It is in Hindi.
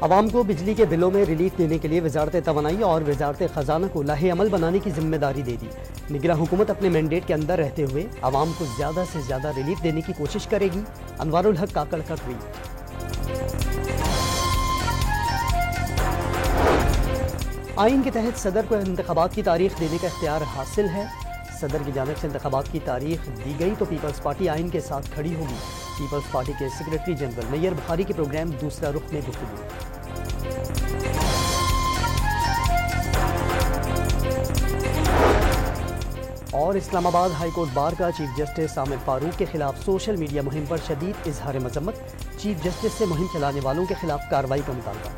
आवाम को बिजली के बिलों में रिलीफ देने के लिए वजारत तवानाई और वजारत खजाना को लाहे अमल बनाने की जिम्मेदारी दे दी। निगरान हुकूमत अपने मैंडेट के अंदर रहते हुए आवाम को ज्यादा से ज्यादा रिलीफ देने की कोशिश करेगी। अनवारुल हक काकड़ का ट्वीट। आइन के तहत सदर को इंतखाबात की तारीख देने का इख्तियार हासिल है। सदर की जानिब से इंतखाबात की तारीख दी गई तो पीपल्स पार्टी आइन के साथ खड़ी होगी। पीपल्स पार्टी के सेक्रेटरी जनरल नैयर बुखारी के प्रोग्राम दूसरा रुख में गुफ्तगू। और इस्लामाबाद हाईकोर्ट बार का चीफ जस्टिस आमिर फारूक के खिलाफ सोशल मीडिया मुहिम पर शदीद इजहार मजम्मत। चीफ जस्टिस से मुहिम चलाने वालों के खिलाफ कार्रवाई का मुतालबा।